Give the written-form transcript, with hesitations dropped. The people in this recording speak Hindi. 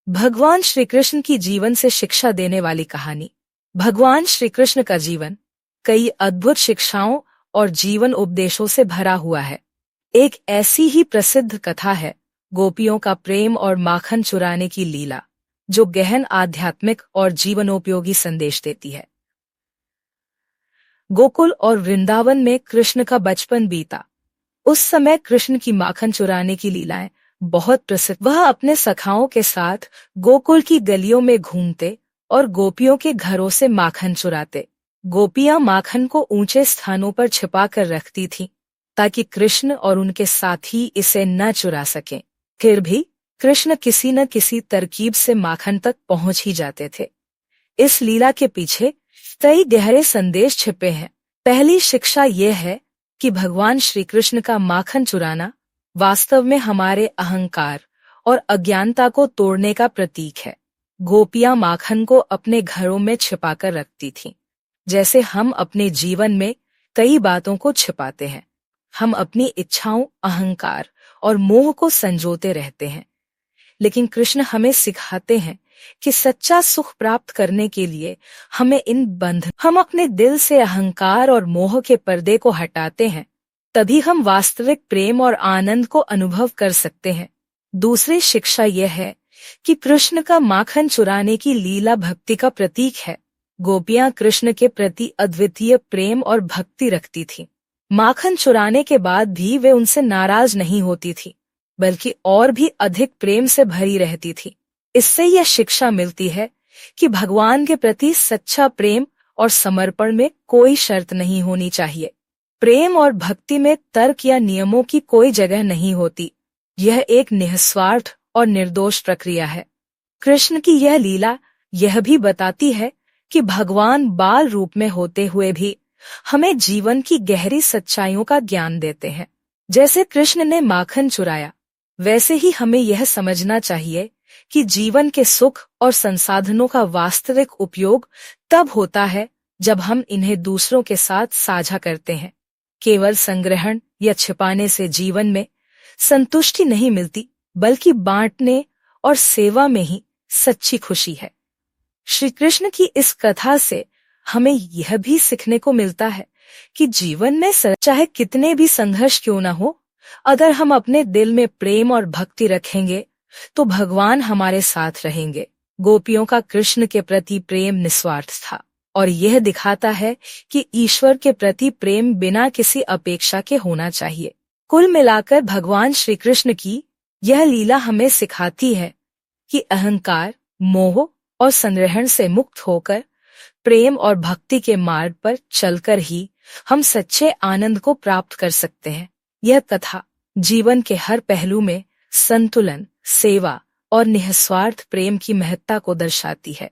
भगवान श्री कृष्ण की जीवन से शिक्षा देने वाली कहानी। भगवान श्री कृष्ण का जीवन कई अद्भुत शिक्षाओं और जीवन उपदेशों से भरा हुआ है। एक ऐसी ही प्रसिद्ध कथा है गोपियों का प्रेम और माखन चुराने की लीला, जो गहन आध्यात्मिक और जीवनोपयोगी संदेश देती है। गोकुल और वृंदावन में कृष्ण का बचपन बीता। उस समय कृष्ण की माखन चुराने की लीलाएं बहुत प्रसिद्ध। वह अपने सखाओं के साथ गोकुल की गलियों में घूमते और गोपियों के घरों से माखन चुराते। गोपियां माखन को ऊंचे स्थानों पर छिपा कर रखती थीं, ताकि कृष्ण और उनके साथी इसे न चुरा सकें। फिर भी कृष्ण किसी न किसी तरकीब से माखन तक पहुंच ही जाते थे। इस लीला के पीछे कई गहरे संदेश छिपे हैं। पहली शिक्षा यह है कि भगवान श्री कृष्ण का माखन चुराना वास्तव में हमारे अहंकार और अज्ञानता को तोड़ने का प्रतीक है। गोपियां माखन को अपने घरों में छिपाकर रखती थीं, जैसे हम अपने जीवन में कई बातों को छिपाते हैं। हम अपनी इच्छाओं, अहंकार और मोह को संजोते रहते हैं, लेकिन कृष्ण हमें सिखाते हैं कि सच्चा सुख प्राप्त करने के लिए हम अपने दिल से अहंकार और मोह के पर्दे को हटाते हैं, तभी हम वास्तविक प्रेम और आनंद को अनुभव कर सकते हैं। दूसरी शिक्षा यह है कि कृष्ण का माखन चुराने की लीला भक्ति का प्रतीक है। गोपियां कृष्ण के प्रति अद्वितीय प्रेम और भक्ति रखती थीं। माखन चुराने के बाद भी वे उनसे नाराज नहीं होती थीं, बल्कि और भी अधिक प्रेम से भरी रहती थी। इससे यह शिक्षा मिलती है कि भगवान के प्रति सच्चा प्रेम और समर्पण में कोई शर्त नहीं होनी चाहिए। प्रेम और भक्ति में तर्क या नियमों की कोई जगह नहीं होती। यह एक निस्वार्थ और निर्दोष प्रक्रिया है। कृष्ण की यह लीला यह भी बताती है कि भगवान बाल रूप में होते हुए भी हमें जीवन की गहरी सच्चाइयों का ज्ञान देते हैं। जैसे कृष्ण ने माखन चुराया, वैसे ही हमें यह समझना चाहिए कि जीवन के सुख और संसाधनों का वास्तविक उपयोग तब होता है जब हम इन्हें दूसरों के साथ साझा करते हैं। केवल संग्रहण या छिपाने से जीवन में संतुष्टि नहीं मिलती, बल्कि बांटने और सेवा में ही सच्ची खुशी है। श्री कृष्ण की इस कथा से हमें यह भी सीखने को मिलता है कि जीवन में चाहे कितने भी संघर्ष क्यों न हो, अगर हम अपने दिल में प्रेम और भक्ति रखेंगे तो भगवान हमारे साथ रहेंगे। गोपियों का कृष्ण के प्रति प्रेम निस्वार्थ था, और यह दिखाता है कि ईश्वर के प्रति प्रेम बिना किसी अपेक्षा के होना चाहिए। कुल मिलाकर भगवान श्री कृष्ण की यह लीला हमें सिखाती है कि अहंकार, मोह और संग्रहण से मुक्त होकर प्रेम और भक्ति के मार्ग पर चलकर ही हम सच्चे आनंद को प्राप्त कर सकते हैं। यह कथा जीवन के हर पहलू में संतुलन, सेवा और निस्वार्थ प्रेम की महत्ता को दर्शाती है।